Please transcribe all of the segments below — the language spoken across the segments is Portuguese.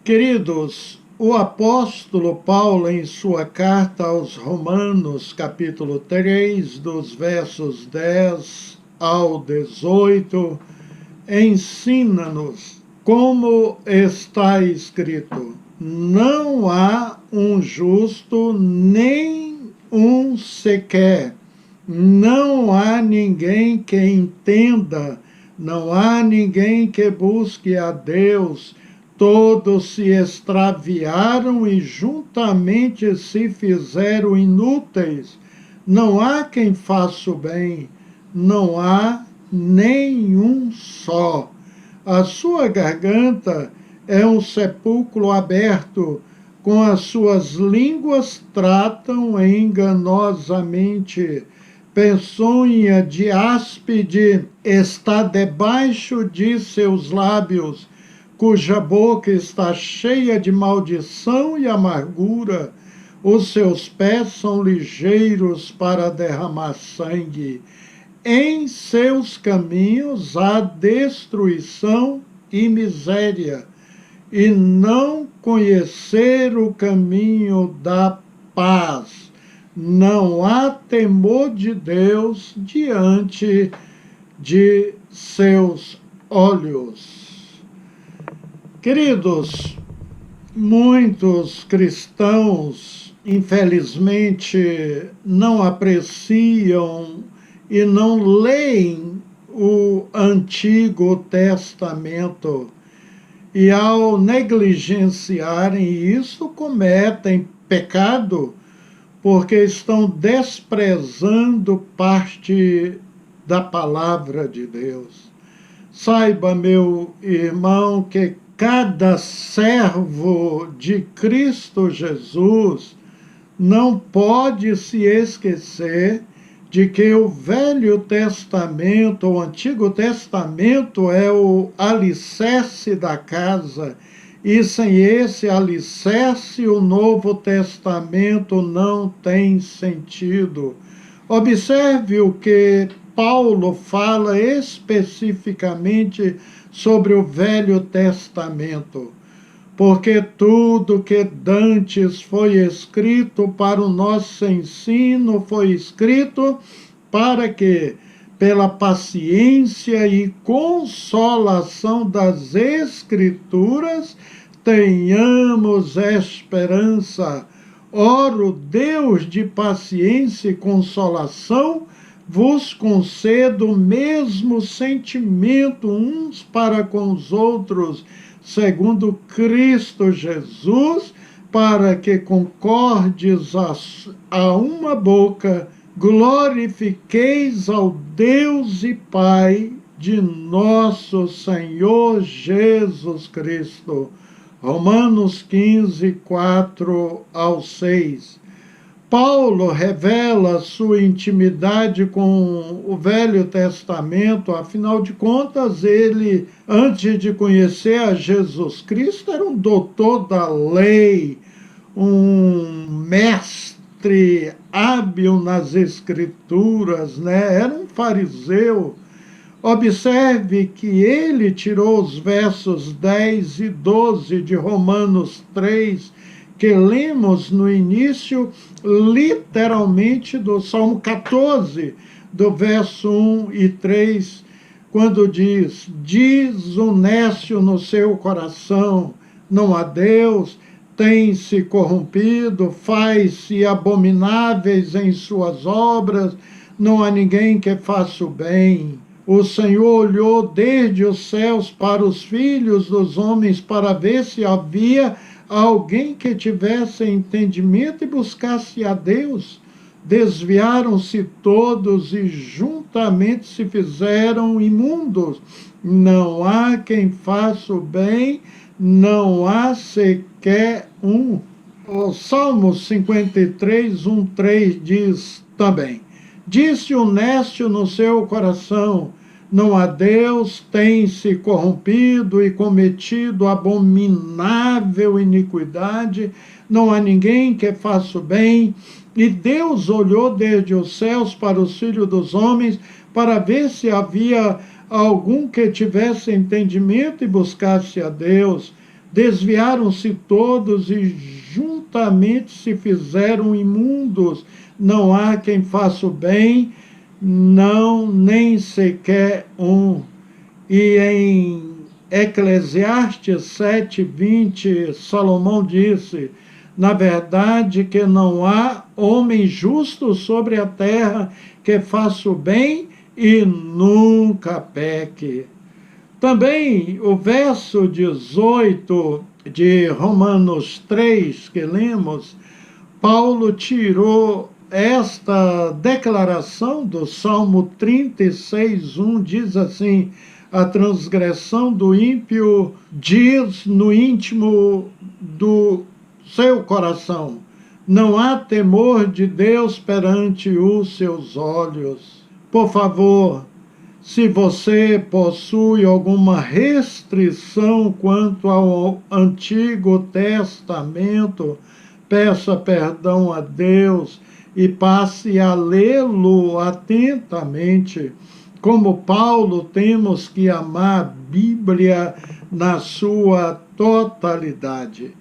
Queridos, o apóstolo Paulo, em sua carta aos Romanos, capítulo 3, dos versos 10 ao 18, ensina-nos como está escrito: não há um justo, nem um sequer. Não há ninguém que entenda, não há ninguém que busque a Deus. Todos se extraviaram e juntamente se fizeram inúteis. Não há quem faça o bem, não há nenhum só. A sua garganta é um sepulcro aberto, com as suas línguas tratam enganosamente. Peçonha de áspide está debaixo de seus lábios, cuja boca está cheia de maldição e amargura. Os seus pés são ligeiros para derramar sangue. Em seus caminhos há destruição e miséria, e não conhecer o caminho da paz. Não há temor de Deus diante de seus olhos. Queridos, muitos cristãos, infelizmente, não apreciam e não leem o Antigo Testamento. E ao negligenciarem isso, cometem pecado, porque estão desprezando parte da palavra de Deus. Saiba, meu irmão, que cada servo de Cristo Jesus não pode se esquecer de que o Velho Testamento, o Antigo Testamento, é o alicerce da casa, e sem esse alicerce o Novo Testamento não tem sentido. Observe o que Paulo fala especificamente sobre o Velho Testamento. Porque tudo que dantes foi escrito para o nosso ensino, foi escrito para que, pela paciência e consolação das Escrituras, tenhamos esperança. Ora, o Deus de paciência e consolação vos conceda o mesmo sentimento uns para com os outros, segundo Cristo Jesus, para que concordes a uma boca, glorifiqueis ao Deus e Pai de nosso Senhor Jesus Cristo. Romanos 15, 4 ao 6. Paulo revela sua intimidade com o Velho Testamento. Afinal de contas, ele, antes de conhecer a Jesus Cristo, era um doutor da lei, um mestre hábil nas Escrituras, né? Era um fariseu. Observe que ele tirou os versos 10 e 12 de Romanos 3, que lemos no início, literalmente, do Salmo 14, do verso 1 e 3, quando diz o nécio no seu coração, não há Deus, tem-se corrompido, faz-se abomináveis em suas obras, não há ninguém que faça o bem. O Senhor olhou desde os céus para os filhos dos homens para ver se havia alguém que tivesse entendimento e buscasse a Deus. Desviaram-se todos e juntamente se fizeram imundos. Não há quem faça o bem, não há sequer um. O Salmo 53, 1, 3 diz também: disse o nécio no seu coração, não há Deus, tem se corrompido e cometido abominável iniquidade, não há ninguém que faça o bem. E Deus olhou desde os céus para os filhos dos homens, para ver se havia algum que tivesse entendimento e buscasse a Deus. Desviaram-se todos e juntamente se fizeram imundos. Não há quem faça o bem, não, nem sequer um. E em Eclesiastes 7:20, Salomão disse: na verdade que não há homem justo sobre a terra que faça o bem e nunca peque. Também o verso 18 de Romanos 3, que lemos, Paulo tirou esta declaração do Salmo 36:1, diz assim: a transgressão do ímpio diz no íntimo do seu coração, não há temor de Deus perante os seus olhos. Por favor, se você possui alguma restrição quanto ao Antigo Testamento, peça perdão a Deus e passe a lê-lo atentamente. Como Paulo, temos que amar a Bíblia na sua totalidade.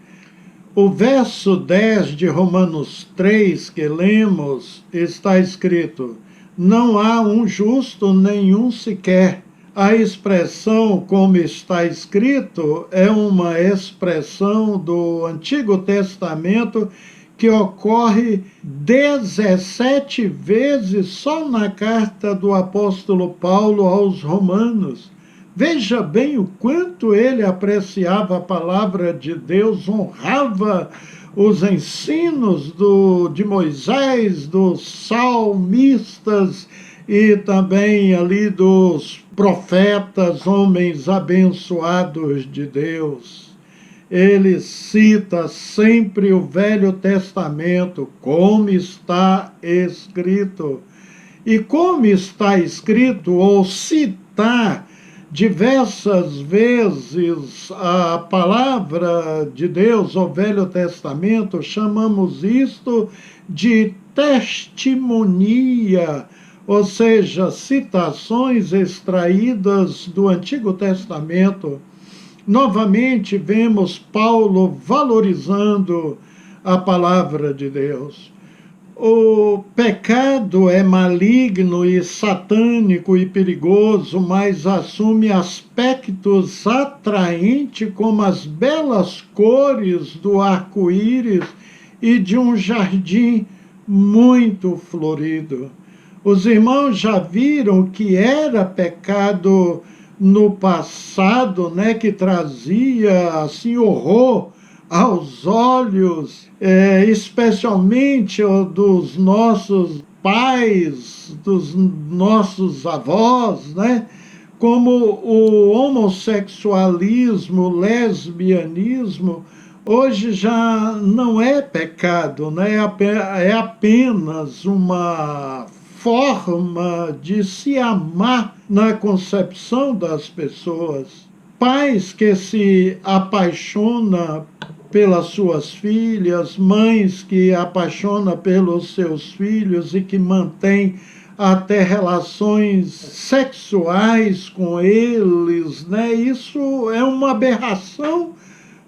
O verso 10 de Romanos 3 que lemos está escrito: não há um justo, nenhum sequer. A expressão como está escrito é uma expressão do Antigo Testamento que ocorre 17 vezes só na carta do apóstolo Paulo aos Romanos. Veja bem o quanto ele apreciava a palavra de Deus, honrava os ensinos de Moisés, dos salmistas e também ali dos profetas, homens abençoados de Deus. Ele cita sempre o Velho Testamento, como está escrito. E como está escrito, ou citar diversas vezes a palavra de Deus, o Velho Testamento, chamamos isto de testemunha, ou seja, citações extraídas do Antigo Testamento. Novamente vemos Paulo valorizando a palavra de Deus. O pecado é maligno e satânico e perigoso, mas assume aspectos atraentes como as belas cores do arco-íris e de um jardim muito florido. Os irmãos já viram que era pecado no passado, né, que trazia assim horror aos olhos, especialmente dos nossos pais, dos nossos avós, né? Como o homossexualismo, o lesbianismo, hoje já não é pecado, né? É apenas uma forma de se amar na concepção das pessoas. Pais que se apaixonam pelas suas filhas, mães que apaixonam pelos seus filhos e que mantêm até relações sexuais com eles, né? Isso é uma aberração,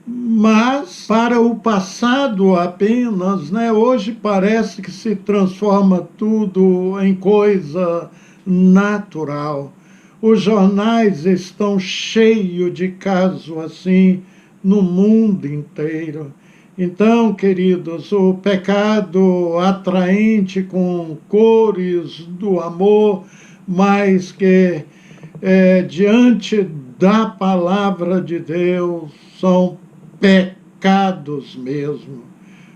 mas para o passado apenas, né? Hoje parece que se transforma tudo em coisa natural. Os jornais estão cheios de casos assim no mundo inteiro. Então, queridos, o pecado atraente com cores do amor, mas que diante da palavra de Deus são pecados mesmo.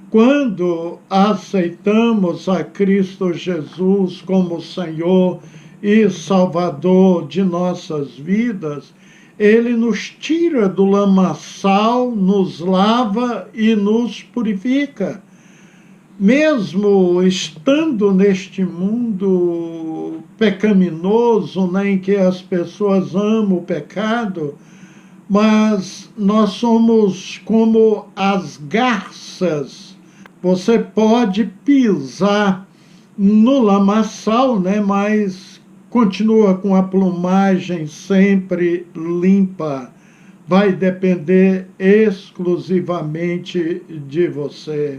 Quando aceitamos a Cristo Jesus como Senhor e Salvador de nossas vidas, Ele nos tira do lamaçal, nos lava e nos purifica. mesmo estando neste mundo pecaminoso, né, em que as pessoas amam o pecado, mas nós somos como as garças. Você pode pisar no lamaçal, né, mas continua com a plumagem sempre limpa. Vai depender exclusivamente de você.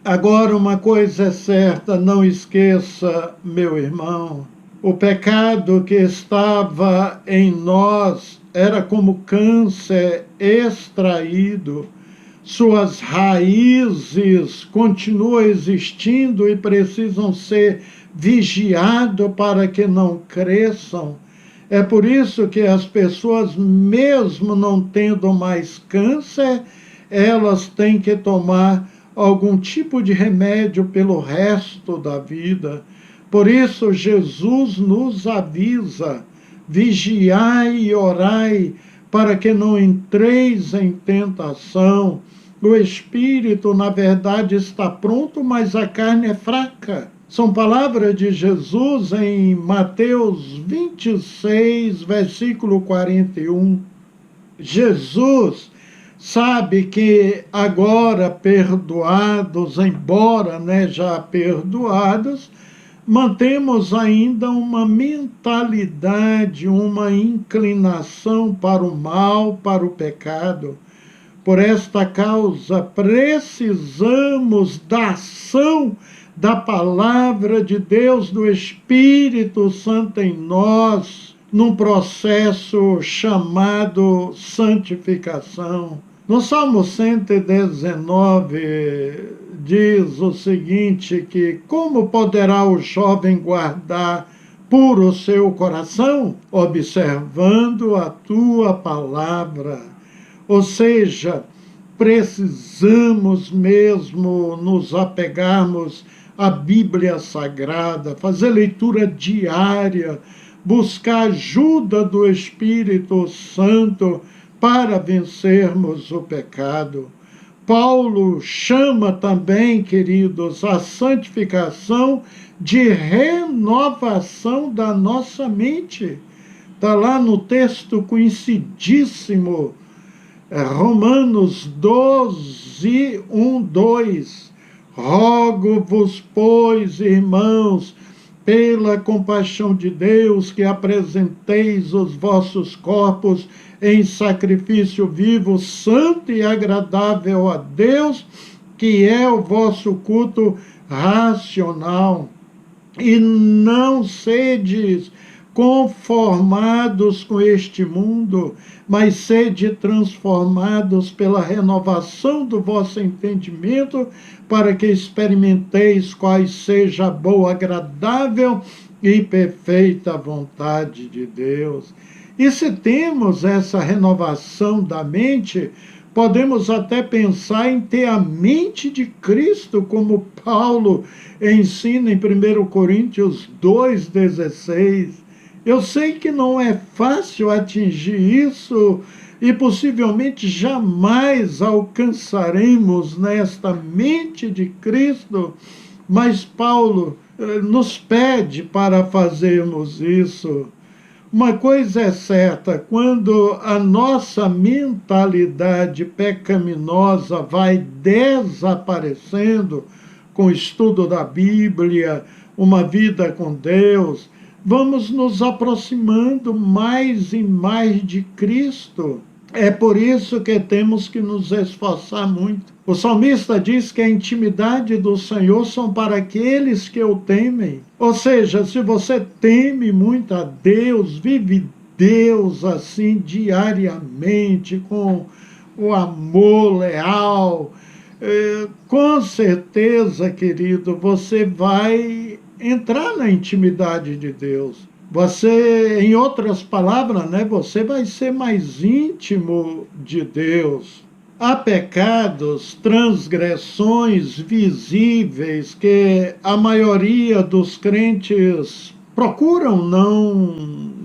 Agora, uma coisa é certa, não esqueça, meu irmão, o pecado que estava em nós era como câncer extraído, suas raízes continuam existindo e precisam ser vigiadas para que não cresçam. É por isso que as pessoas, mesmo não tendo mais câncer, elas têm que tomar algum tipo de remédio pelo resto da vida. Por isso, Jesus nos avisa: vigiai e orai, para que não entreis em tentação. O espírito, na verdade, está pronto, mas a carne é fraca. São palavras de Jesus em Mateus 26, versículo 41. Jesus sabe que agora perdoados, embora, né, já perdoados, mantemos ainda uma mentalidade, uma inclinação para o mal, para o pecado. Por esta causa, precisamos da ação da palavra de Deus, do Espírito Santo em nós, num processo chamado santificação. No Salmo 119 diz o seguinte, que como poderá o jovem guardar puro o seu coração? Observando a tua palavra. Ou seja, precisamos mesmo nos apegarmos à Bíblia Sagrada, fazer leitura diária, buscar ajuda do Espírito Santo para vencermos o pecado. Paulo chama também, queridos, a santificação de renovação da nossa mente. Está lá no texto conhecidíssimo, Romanos 12, 1, 2. Rogo-vos, pois, irmãos, pela compaixão de Deus, que apresenteis os vossos corpos em sacrifício vivo, santo e agradável a Deus, que é o vosso culto racional. E não sedes conformados com este mundo, mas sede transformados pela renovação do vosso entendimento, para que experimenteis quais seja a boa, agradável e perfeita vontade de Deus. E se temos essa renovação da mente, podemos até pensar em ter a mente de Cristo, como Paulo ensina em 1 Coríntios 2,16. Eu sei que não é fácil atingir isso e possivelmente jamais alcançaremos nesta mente de Cristo, mas Paulo nos pede para fazermos isso. Uma coisa é certa, quando a nossa mentalidade pecaminosa vai desaparecendo com o estudo da Bíblia, uma vida com Deus, vamos nos aproximando mais e mais de Cristo. É por isso que temos que nos esforçar muito. O salmista diz que a intimidade do Senhor são para aqueles que o temem. Ou seja, se você teme muito a Deus, vive Deus assim diariamente, com o amor leal, com certeza, querido, você vai entrar na intimidade de Deus. Você, em outras palavras, né, você vai ser mais íntimo de Deus. Há pecados, transgressões visíveis que a maioria dos crentes procuram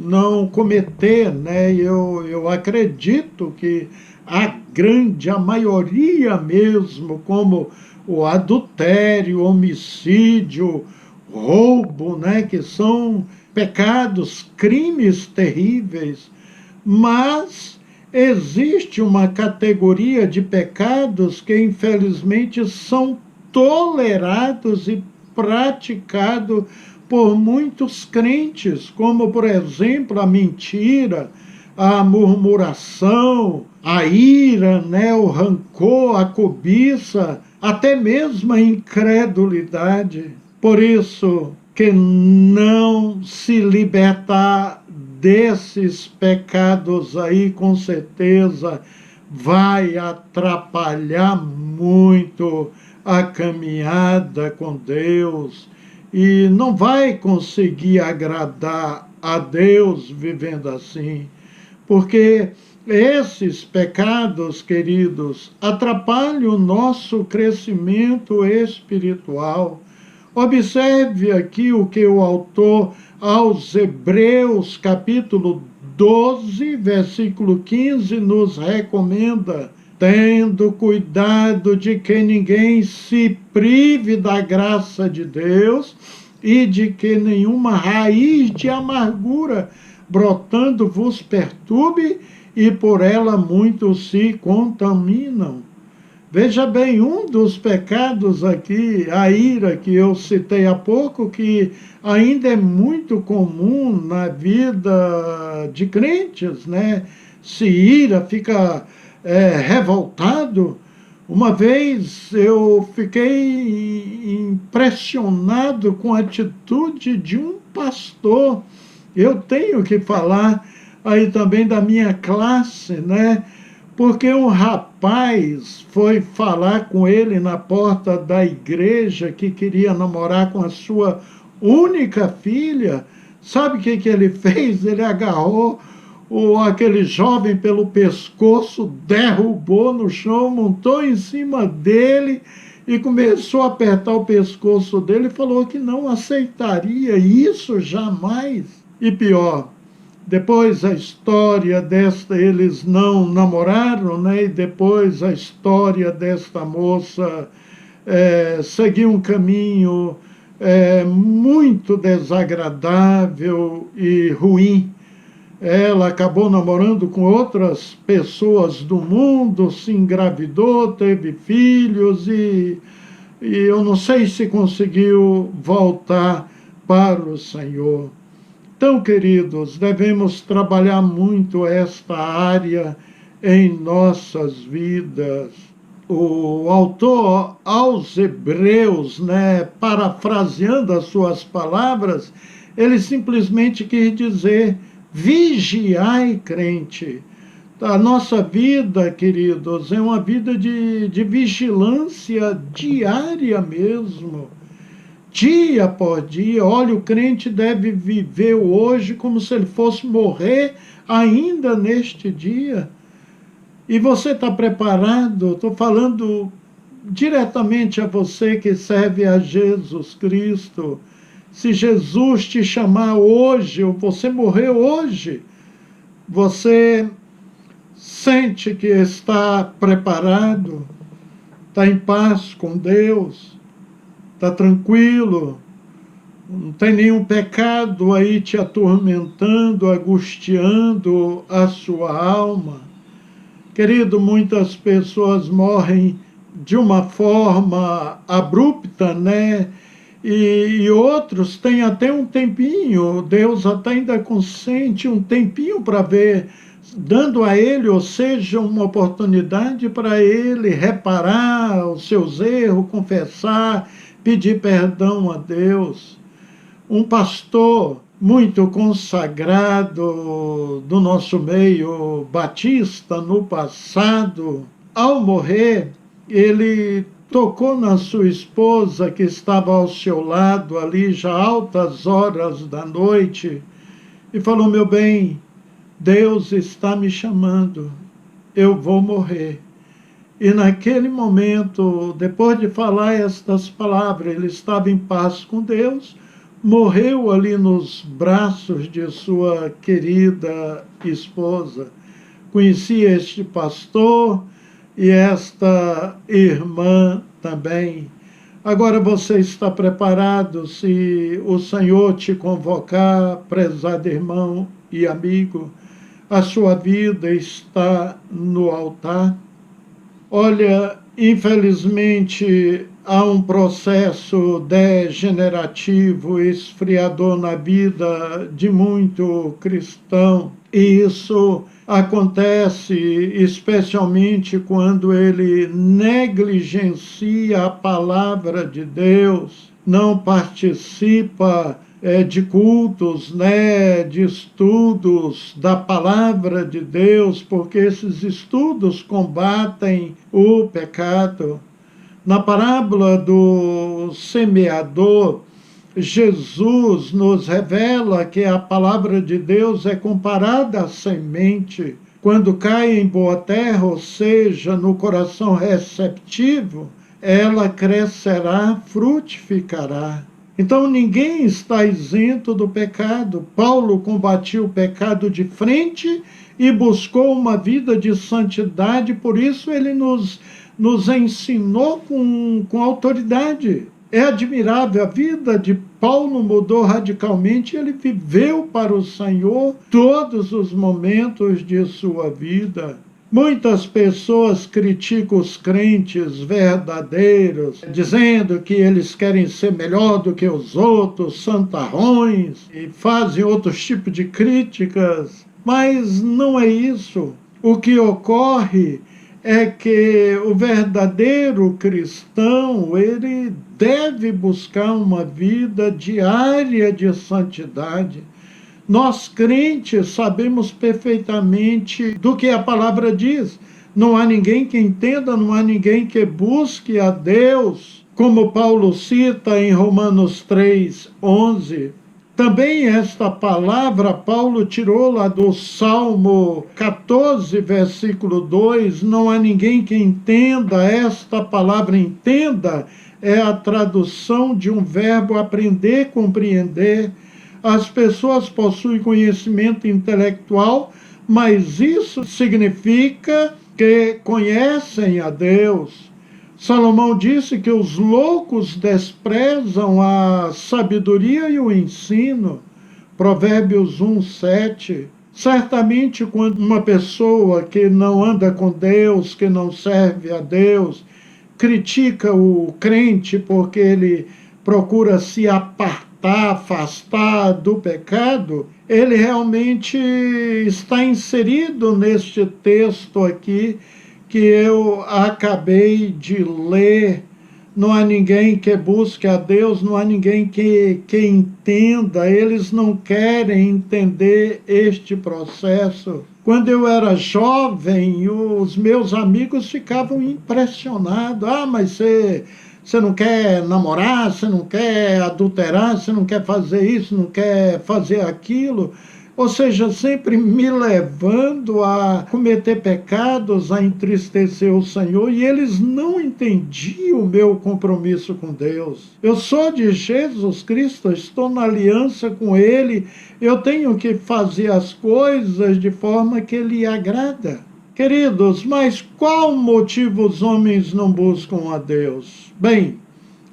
não cometer, né? Eu acredito que a maioria mesmo, como o adultério, homicídio, roubo, né? Que são pecados, crimes terríveis, mas existe uma categoria de pecados que, infelizmente, são tolerados e praticados por muitos crentes, como, por exemplo, a mentira, a murmuração, a ira, né, o rancor, a cobiça, até mesmo a incredulidade. Por isso, que não se libertar desses pecados aí, com certeza, vai atrapalhar muito a caminhada com Deus e não vai conseguir agradar a Deus vivendo assim, porque esses pecados, queridos, atrapalham o nosso crescimento espiritual. Observe aqui o que o autor aos Hebreus, capítulo 12, versículo 15, nos recomenda: tendo cuidado de que ninguém se prive da graça de Deus e de que nenhuma raiz de amargura brotando vos perturbe e por ela muitos se contaminam. Veja bem, um dos pecados aqui, a ira que eu citei há pouco, que ainda é muito comum na vida de crentes, né? Se ira, fica revoltado. Uma vez eu fiquei impressionado com a atitude de um pastor. Eu tenho que falar aí também da minha classe, né? Porque um rapaz foi falar com ele na porta da igreja que queria namorar com a sua única filha. Sabe o que ele fez? Ele agarrou aquele jovem pelo pescoço, derrubou no chão, montou em cima dele e começou a apertar o pescoço dele e falou que não aceitaria isso jamais. E pior, depois a história desta, eles não namoraram, né? E depois a história desta moça seguiu um caminho muito desagradável e ruim. Ela acabou namorando com outras pessoas do mundo, se engravidou, teve filhos e eu não sei se conseguiu voltar para o Senhor. Então, queridos, devemos trabalhar muito esta área em nossas vidas. O autor aos Hebreus, né, parafraseando as suas palavras, ele simplesmente quis dizer: vigiai, crente. A nossa vida, queridos, é uma vida de vigilância diária mesmo. Dia por dia. Olha, o crente deve viver hoje como se ele fosse morrer ainda neste dia. E você está preparado? Estou falando diretamente a você que serve a Jesus Cristo. Se Jesus te chamar hoje, ou você morrer hoje, você sente que está preparado, está em paz com Deus, está tranquilo, não tem nenhum pecado aí te atormentando, angustiando a sua alma. Querido, muitas pessoas morrem de uma forma abrupta, né? E outros têm até um tempinho, Deus até ainda consente um tempinho para ver, dando a ele, ou seja, uma oportunidade para ele reparar os seus erros, confessar, pedir perdão a Deus. Um pastor muito consagrado do nosso meio batista no passado, ao morrer, ele tocou na sua esposa que estava ao seu lado ali já altas horas da noite e falou: meu bem, Deus está me chamando, eu vou morrer. E naquele momento, depois de falar estas palavras, ele estava em paz com Deus, morreu ali nos braços de sua querida esposa. Conheci este pastor e esta irmã também. Agora você está preparado, se o Senhor te convocar, prezado irmão e amigo, a sua vida está no altar? Olha, infelizmente há um processo degenerativo, esfriador na vida de muito cristão, e isso acontece especialmente quando ele negligencia a palavra de Deus, não participa de cultos, né, de estudos da palavra de Deus, porque esses estudos combatem o pecado. Na parábola do semeador, Jesus nos revela que a palavra de Deus é comparada à semente. Quando cai em boa terra, ou seja, no coração receptivo, ela crescerá, frutificará. Então ninguém está isento do pecado. Paulo combatiu o pecado de frente e buscou uma vida de santidade, por isso ele nos ensinou com autoridade. É admirável, a vida de Paulo mudou radicalmente, ele viveu para o Senhor todos os momentos de sua vida. Muitas pessoas criticam os crentes verdadeiros, dizendo que eles querem ser melhor do que os outros, santarrões, e fazem outros tipos de críticas. Mas não é isso. O que ocorre é que o verdadeiro cristão, ele deve buscar uma vida diária de santidade. Nós crentes sabemos perfeitamente do que a palavra diz. Não há ninguém que entenda, não há ninguém que busque a Deus, como Paulo cita em Romanos 3:11. Também esta palavra Paulo tirou lá do Salmo 14, versículo 2, não há ninguém que entenda. Esta palavra entenda é a tradução de um verbo aprender, compreender. As pessoas possuem conhecimento intelectual, mas isso significa que conhecem a Deus. Salomão disse que os loucos desprezam a sabedoria e o ensino. Provérbios 1:7. Certamente, quando uma pessoa que não anda com Deus, que não serve a Deus, critica o crente porque ele procura se afastar do pecado, ele realmente está inserido neste texto aqui que eu acabei de ler. Não há ninguém que busque a Deus, não há ninguém que entenda, eles não querem entender este processo. Quando eu era jovem, os meus amigos ficavam impressionados. Mas você não quer namorar, você não quer adulterar, você não quer fazer isso, não quer fazer aquilo. Ou seja, sempre me levando a cometer pecados, a entristecer o Senhor, e eles não entendiam o meu compromisso com Deus. Eu sou de Jesus Cristo, estou na aliança com Ele, eu tenho que fazer as coisas de forma que Ele agrada. Queridos, mas qual motivo os homens não buscam a Deus? Bem,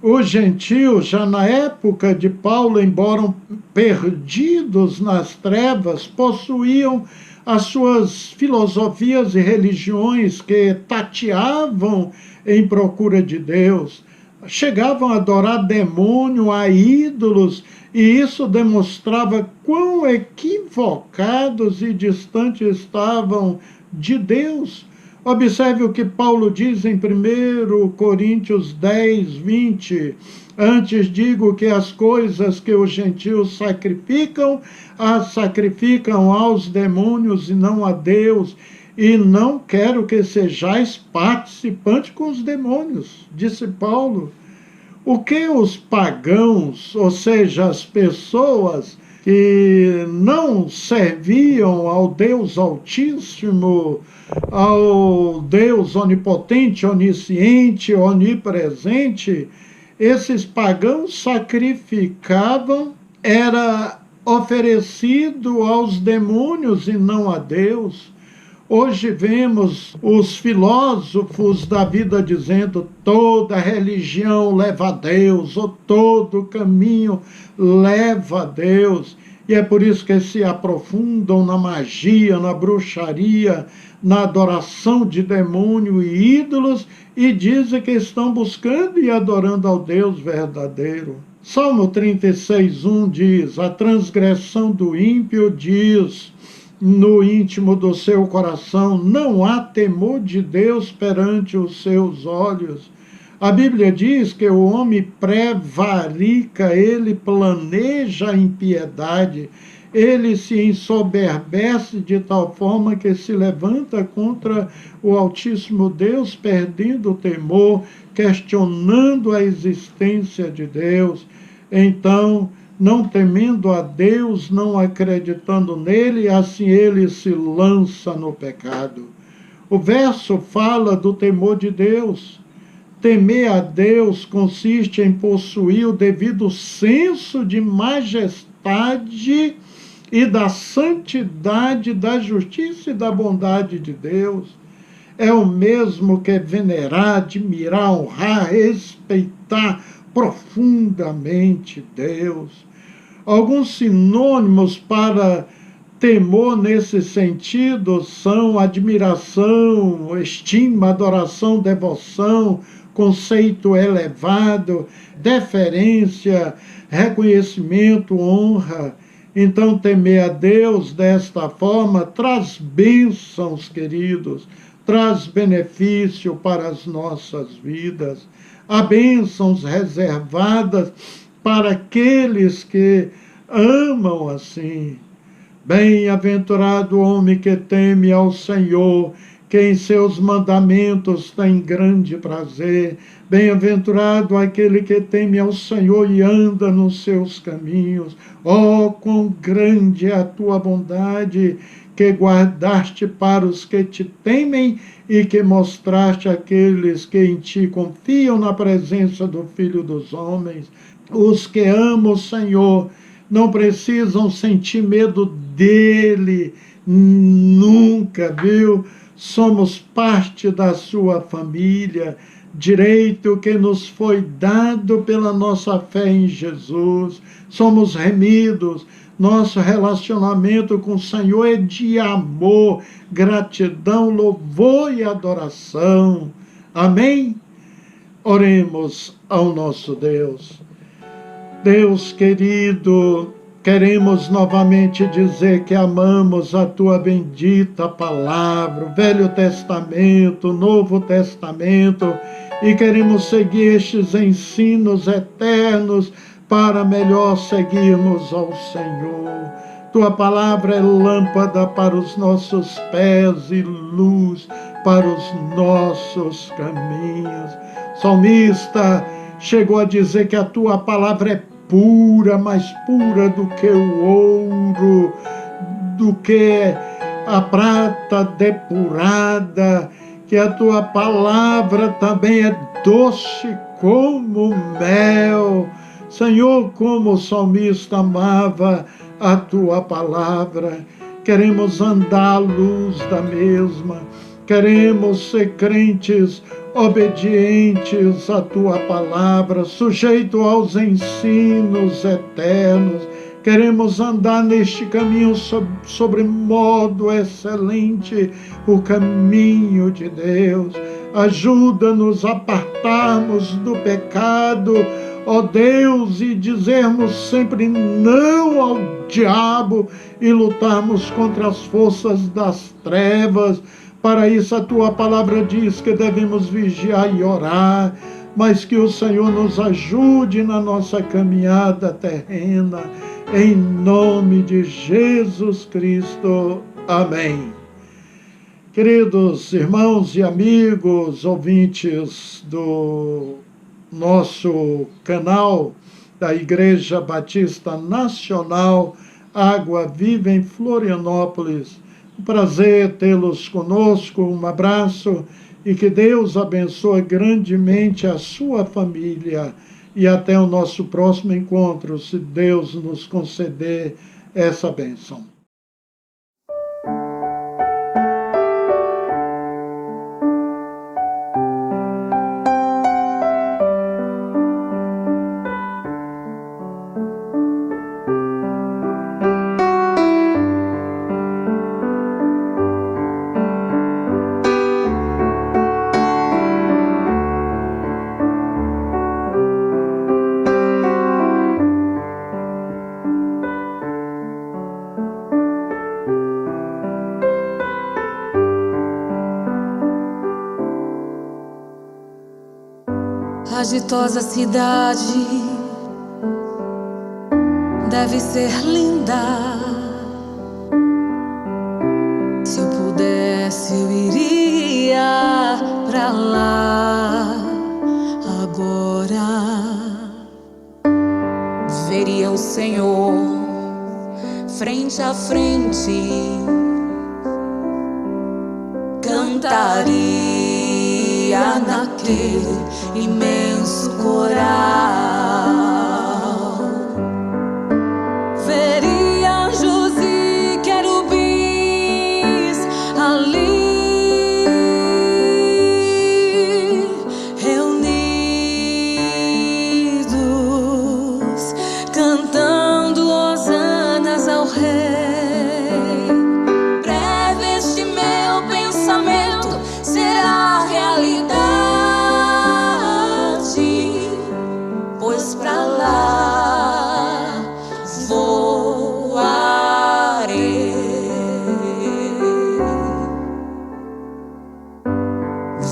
os gentios, já na época de Paulo, embora perdidos nas trevas, possuíam as suas filosofias e religiões que tateavam em procura de Deus. Chegavam a adorar demônio, a ídolos, e isso demonstrava quão equivocados e distantes estavam de Deus. Observe o que Paulo diz em 1 Coríntios 10:20. Antes digo que as coisas que os gentios sacrificam, as sacrificam aos demônios e não a Deus. E não quero que sejais participantes com os demônios, disse Paulo. O que os pagãos, ou seja, as pessoas que não serviam ao Deus Altíssimo, ao Deus onipotente, onisciente, onipresente, esses pagãos sacrificavam era oferecido aos demônios e não a Deus. Hoje vemos os filósofos da vida dizendo toda religião leva a Deus, ou todo caminho leva a Deus. E é por isso que se aprofundam na magia, na bruxaria, na adoração de demônio e ídolos, e dizem que estão buscando e adorando ao Deus verdadeiro. Salmo 36:1 diz: a transgressão do ímpio diz no íntimo do seu coração, não há temor de Deus perante os seus olhos. A Bíblia diz que o homem prevarica, ele planeja a impiedade, ele se ensoberbece de tal forma que se levanta contra o Altíssimo Deus, perdendo o temor, questionando a existência de Deus. Então, não temendo a Deus, não acreditando nele, assim ele se lança no pecado. O verso fala do temor de Deus. Temer a Deus consiste em possuir o devido senso de majestade e da santidade, da justiça e da bondade de Deus. É o mesmo que venerar, admirar, honrar, respeitar profundamente Deus. Alguns sinônimos para temor nesse sentido são admiração, estima, adoração, devoção, conceito elevado, deferência, reconhecimento, honra. Então, temer a Deus desta forma traz bênçãos, queridos, traz benefício para as nossas vidas. Há bênçãos reservadas para aqueles que amam assim. Bem-aventurado o homem que teme ao Senhor, que em seus mandamentos tem grande prazer. Bem-aventurado aquele que teme ao Senhor e anda nos seus caminhos. Oh, quão grande é a tua bondade, que guardaste para os que te temem e que mostraste àqueles que em ti confiam na presença do Filho dos homens. Os que amam o Senhor não precisam sentir medo dele, nunca, viu? Somos parte da sua família, direito que nos foi dado pela nossa fé em Jesus. Somos remidos. Nosso relacionamento com o Senhor é de amor, gratidão, louvor e adoração. Amém? Oremos ao nosso Deus. Deus querido, queremos novamente dizer que amamos a tua bendita palavra, o Velho Testamento, o Novo Testamento, e queremos seguir estes ensinos eternos para melhor seguirmos ao Senhor. Tua palavra é lâmpada para os nossos pés e luz para os nossos caminhos. O salmista chegou a dizer que a tua palavra é pura, mais pura do que o ouro, do que a prata depurada, que a tua palavra também é doce como mel. Senhor, como o salmista amava a tua palavra, queremos andar à luz da mesma, queremos ser crentes obedientes à tua palavra, sujeito aos ensinos eternos. Queremos andar neste caminho sobre modo excelente, o caminho de Deus. Ajuda-nos a apartarmos do pecado, ó Deus, e dizermos sempre não ao diabo e lutarmos contra as forças das trevas. Para isso a tua palavra diz que devemos vigiar e orar, mas que o Senhor nos ajude na nossa caminhada terrena, em nome de Jesus Cristo. Amém. Queridos irmãos e amigos, ouvintes do nosso canal da Igreja Batista Nacional Água Viva em Florianópolis, um prazer tê-los conosco, um abraço e que Deus abençoe grandemente a sua família. e até o nosso próximo encontro, se Deus nos conceder essa bênção. A ditosa cidade deve ser linda. Se eu pudesse, eu iria pra lá agora. Veria o Senhor frente a frente, cantaria naquele imenso coral. Veria anjos e querubins ali reunidos, cantando hosanas ao Rei. Breve este meu pensamento será realidade, pois pra lá voarei.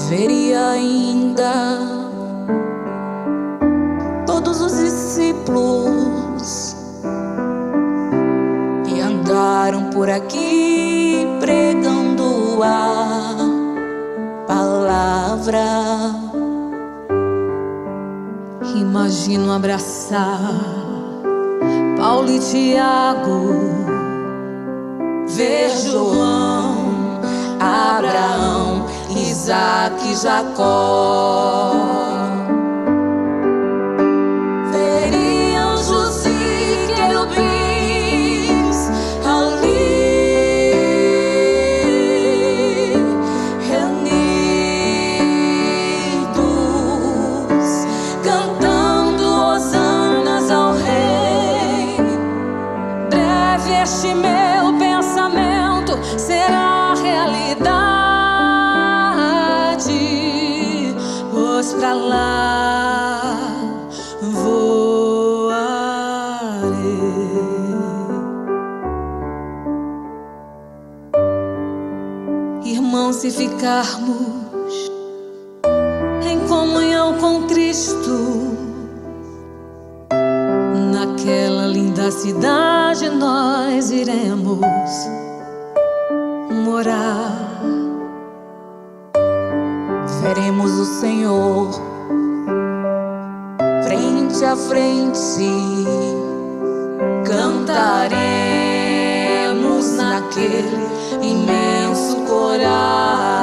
Veria ainda todos os discípulos que andaram por aqui pregando a palavra. Imagino abraçar Paulo e Tiago, ver João, Abraão, Isaac e Jacó. Veria anjos e querubins ali reunidos, cantando hosanas ao Rei. Breve este meu pensamento será realidade, pois pra lá voarei. Irmãos, se ficarmos em comunhão com Cristo, naquela linda cidade nós iremos morar. Veremos o Senhor frente a frente, cantaremos naquele imenso coral.